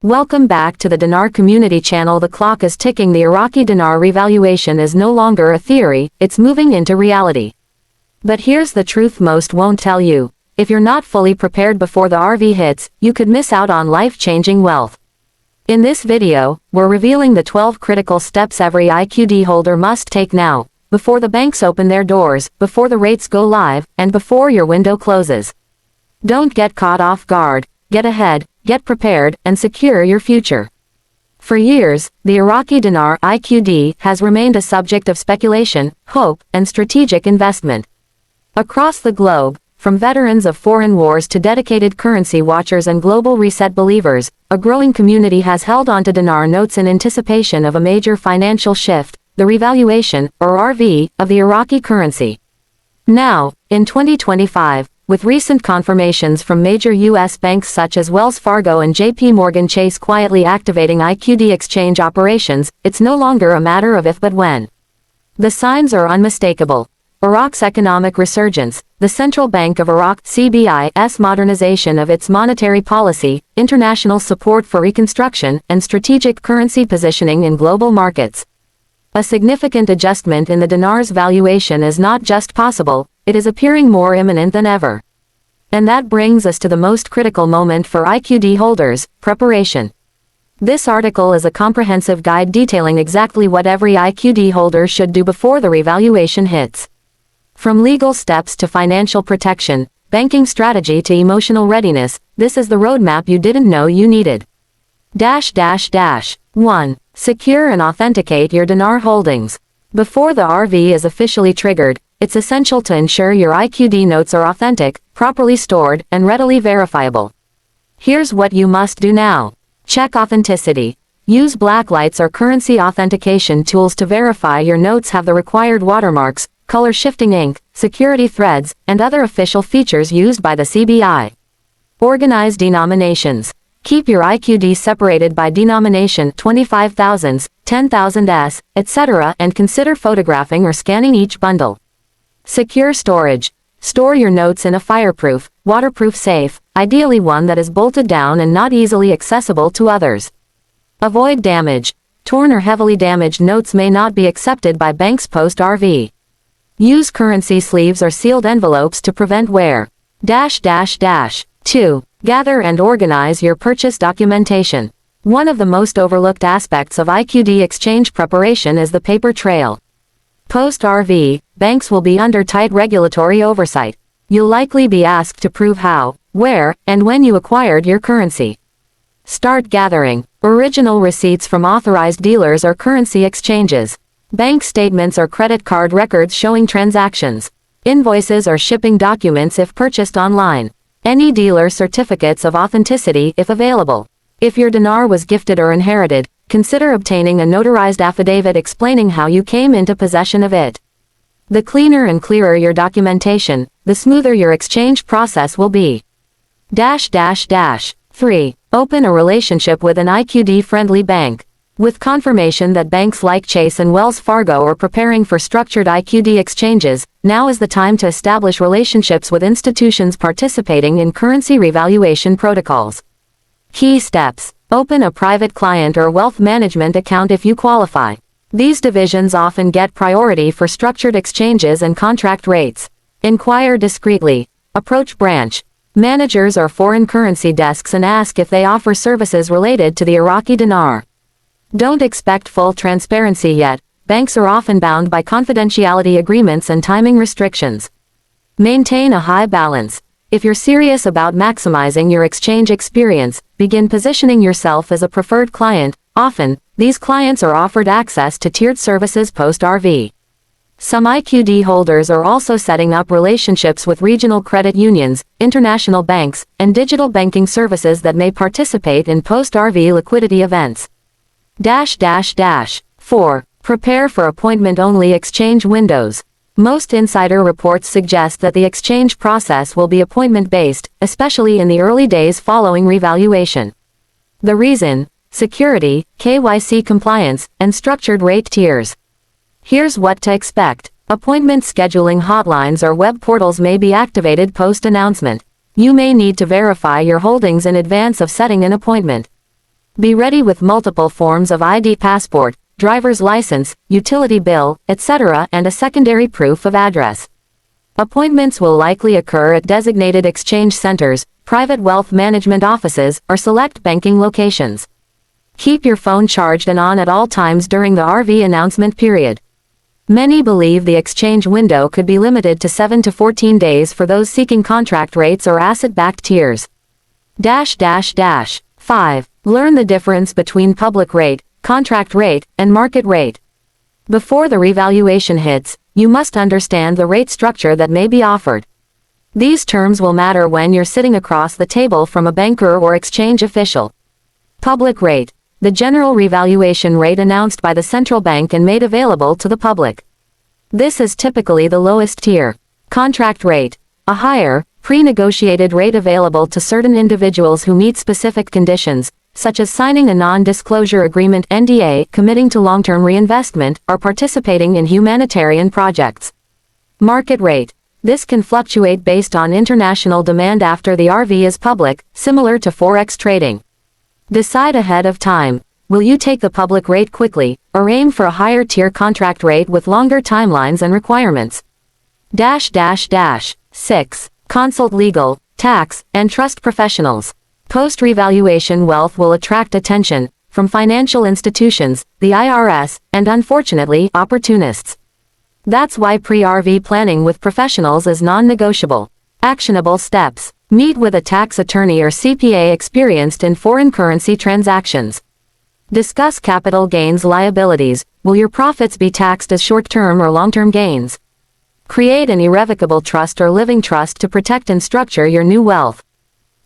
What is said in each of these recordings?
Welcome back to the Dinar Community Channel. The clock is ticking. The Iraqi Dinar revaluation is no longer a theory, it's moving into reality. But here's the truth most won't tell you. If you're not fully prepared before the RV hits, you could miss out on life-changing wealth. In this video, we're revealing the 12 critical steps every IQD holder must take now, before the banks open their doors, before the rates go live, and before your window closes. Don't get caught off guard, get ahead, get prepared, and secure your future. For years, the Iraqi Dinar (IQD) has remained a subject of speculation, hope, and strategic investment. Across the globe, from veterans of foreign wars to dedicated currency watchers and global reset believers, a growing community has held onto dinar notes in anticipation of a major financial shift, the revaluation, or RV, of the Iraqi currency. Now, in 2025, with recent confirmations from major U.S. banks such as Wells Fargo and JP Chase quietly activating IQD exchange operations, it's no longer a matter of if but when. The signs are unmistakable. Iraq's economic resurgence, the Central Bank of Iraq (CBI's) modernization of its monetary policy, international support for reconstruction, and strategic currency positioning in global markets. A significant adjustment in the dinar's valuation is not just possible, it is appearing more imminent than ever. And that brings us to the most critical moment for IQD holders: preparation. This article is a comprehensive guide detailing exactly what every IQD holder should do before the revaluation hits. From legal steps to financial protection, banking strategy to emotional readiness, this is the roadmap you didn't know you needed. 1. Secure and authenticate your dinar holdings. Before the RV is officially triggered, it's essential to ensure your IQD notes are authentic, properly stored, and readily verifiable. Here's what you must do now. Check authenticity. Use blacklights or currency authentication tools to verify your notes have the required watermarks, color-shifting ink, security threads, and other official features used by the CBI. Organize denominations. Keep your IQD separated by denomination 25,000s, 10,000s, etc., and consider photographing or scanning each bundle. Secure storage. Store your notes in a fireproof, waterproof safe, ideally one that is bolted down and not easily accessible to others. Avoid damage. Torn or heavily damaged notes may not be accepted by banks post-RV. Use currency sleeves or sealed envelopes to prevent wear. 2. Gather and organize your purchase documentation. One of the most overlooked aspects of IQD exchange preparation is the paper trail. Post-RV, banks will be under tight regulatory oversight. You'll likely be asked to prove how, where, and when you acquired your currency. Start gathering original receipts from authorized dealers or currency exchanges. Bank statements or credit card records showing transactions. Invoices or shipping documents if purchased online. Any dealer certificates of authenticity if available. If your dinar was gifted or inherited, consider obtaining a notarized affidavit explaining how you came into possession of it. The cleaner and clearer your documentation, the smoother your exchange process will be. 3. Open a relationship with an IQD-friendly bank. With confirmation that banks like Chase and Wells Fargo are preparing for structured IQD exchanges, now is the time to establish relationships with institutions participating in currency revaluation protocols. Key steps. Open a private client or wealth management account if you qualify. These divisions often get priority for structured exchanges and contract rates. Inquire discreetly. Approach branch managers or foreign currency desks and ask if they offer services related to the Iraqi dinar. Don't expect full transparency yet. Banks are often bound by confidentiality agreements and timing restrictions. Maintain a high balance. If you're serious about maximizing your exchange experience, begin positioning yourself as a preferred client. Often, these clients are offered access to tiered services post-RV. Some IQD holders are also setting up relationships with regional credit unions, international banks, and digital banking services that may participate in post-RV liquidity events. 4. Prepare for appointment-only exchange windows. Most insider reports suggest that the exchange process will be appointment-based, especially in the early days following revaluation. The reason? Security, KYC compliance, and structured rate tiers. Here's what to expect. Appointment scheduling hotlines or web portals may be activated post-announcement. You may need to verify your holdings in advance of setting an appointment. Be ready with multiple forms of ID: passport, driver's license, utility bill, etc., and a secondary proof of address. Appointments will likely occur at designated exchange centers, private wealth management offices, or select banking locations. Keep your phone charged and on at all times during the RV announcement period. Many believe the exchange window could be limited to 7 to 14 days for those seeking contract rates or asset-backed tiers. 5. Learn the difference between public rate, contract rate, and market rate. Before the revaluation hits, you must understand the rate structure that may be offered. These terms will matter when you're sitting across the table from a banker or exchange official. Public rate: the general revaluation rate announced by the central bank and made available to the public. This is typically the lowest tier. Contract rate: a higher, pre-negotiated rate available to certain individuals who meet specific conditions, such as signing a non-disclosure agreement (NDA), committing to long-term reinvestment, or participating in humanitarian projects. Market rate: this can fluctuate based on international demand after the RV is public, similar to forex trading. Decide ahead of time. Will you take the public rate quickly, or aim for a higher tier contract rate with longer timelines and requirements? 6. Consult legal, tax, and trust professionals. Post-revaluation wealth will attract attention from financial institutions, the IRS, and unfortunately, opportunists. That's why pre-RV planning with professionals is non-negotiable. Actionable steps: meet with a tax attorney or CPA experienced in foreign currency transactions. Discuss capital gains liabilities: will your profits be taxed as short-term or long-term gains? Create an irrevocable trust or living trust to protect and structure your new wealth.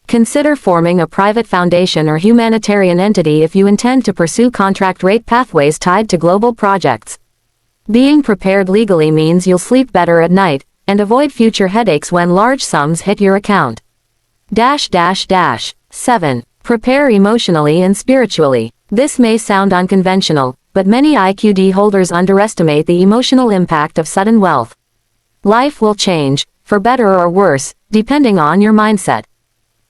Consider forming a private foundation or humanitarian entity if you intend to pursue contract rate pathways tied to global projects. Being prepared legally means you'll sleep better at night, and avoid future headaches when large sums hit your account. 7. Prepare emotionally and spiritually. This may sound unconventional, but many IQD holders underestimate the emotional impact of sudden wealth. Life will change, for better or worse, depending on your mindset.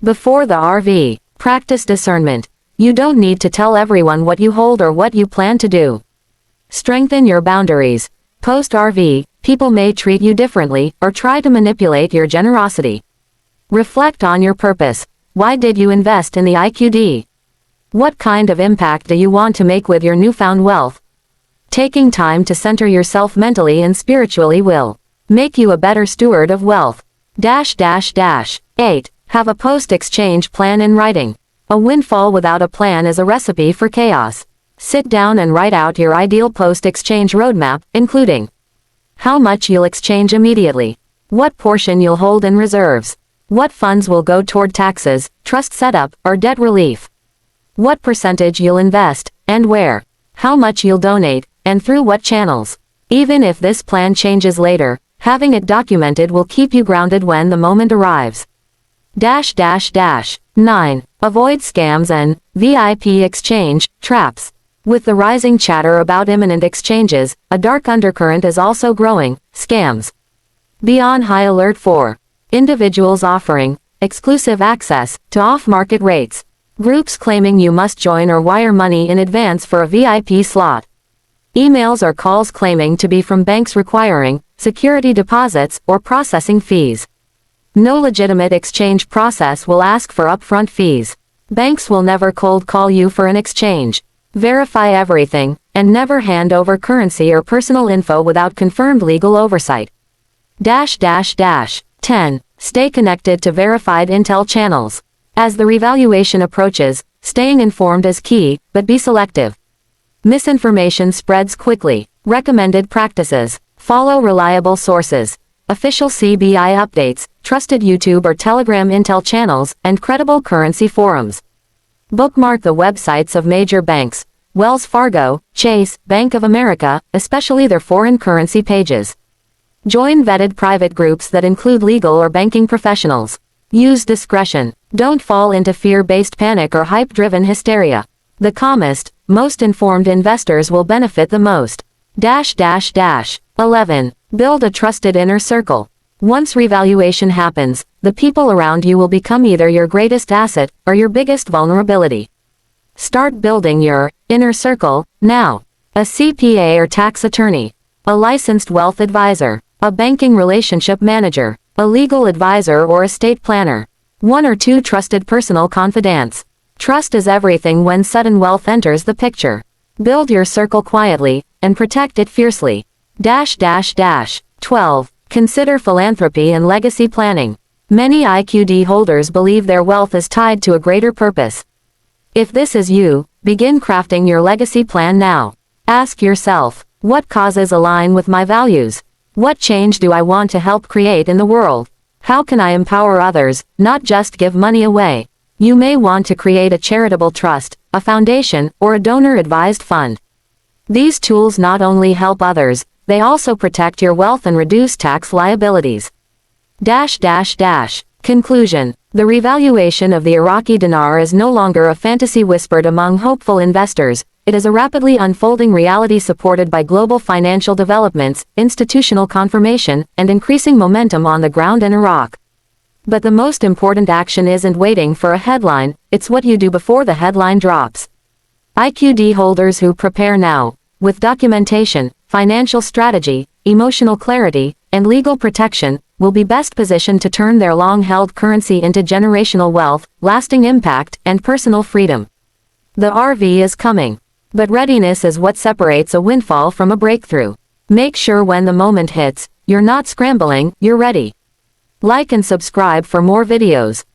Before the RV, practice discernment. You don't need to tell everyone what you hold or what you plan to do. Strengthen your boundaries. Post-RV, people may treat you differently, or try to manipulate your generosity. Reflect on your purpose. Why did you invest in the IQD? What kind of impact do you want to make with your newfound wealth? Taking time to center yourself mentally and spiritually will make you a better steward of wealth. 8. Have a post-exchange plan in writing. A windfall without a plan is a recipe for chaos. Sit down and write out your ideal post-exchange roadmap, including how much you'll exchange immediately, what portion you'll hold in reserves, what funds will go toward taxes, trust setup, or debt relief, what percentage you'll invest, and where, how much you'll donate, and through what channels. Even if this plan changes later, having it documented will keep you grounded when the moment arrives. 9. Avoid scams and VIP exchange traps. With the rising chatter about imminent exchanges, a dark undercurrent is also growing: scams. Be on high alert for individuals offering exclusive access to off-market rates, groups claiming you must join or wire money in advance for a VIP slot, emails or calls claiming to be from banks requiring security deposits or processing fees. No legitimate exchange process will ask for upfront fees. Banks will never cold call you for an exchange. Verify everything, and never hand over currency or personal info without confirmed legal oversight. 10. Stay connected to verified intel channels. As the revaluation approaches, staying informed is key, but be selective. Misinformation spreads quickly. Recommended practices: follow reliable sources, official CBI updates, trusted YouTube or Telegram intel channels, and credible currency forums. Bookmark the websites of major banks: Wells Fargo, Chase, Bank of America, especially their foreign currency pages. Join vetted private groups that include legal or banking professionals. Use discretion. Don't fall into fear-based panic or hype-driven hysteria. The calmest, most informed investors will benefit the most. 11. Build a trusted inner circle. Once revaluation happens, the people around you will become either your greatest asset or your biggest vulnerability. Start building your inner circle now. A CPA or tax attorney, a licensed wealth advisor, a banking relationship manager, a legal advisor or estate planner. 1 or 2 trusted personal confidants. Trust is everything when sudden wealth enters the picture. Build your circle quietly, and protect it fiercely. 12. Consider philanthropy and legacy planning. Many IQD holders believe their wealth is tied to a greater purpose. If this is you, begin crafting your legacy plan now. Ask yourself, what causes align with my values? What change do I want to help create in the world? How can I empower others, not just give money away? You may want to create a charitable trust, a foundation, or a donor-advised fund. These tools not only help others, they also protect your wealth and reduce tax liabilities. Conclusion. The revaluation of the Iraqi dinar is no longer a fantasy whispered among hopeful investors. It is a rapidly unfolding reality supported by global financial developments, institutional confirmation, and increasing momentum on the ground in Iraq. But the most important action isn't waiting for a headline, it's what you do before the headline drops. IQD holders who prepare now, with documentation, financial strategy, emotional clarity, and legal protection, will be best positioned to turn their long-held currency into generational wealth, lasting impact, and personal freedom. The RV is coming. But readiness is what separates a windfall from a breakthrough. Make sure when the moment hits, you're not scrambling, you're ready. Like and subscribe for more videos.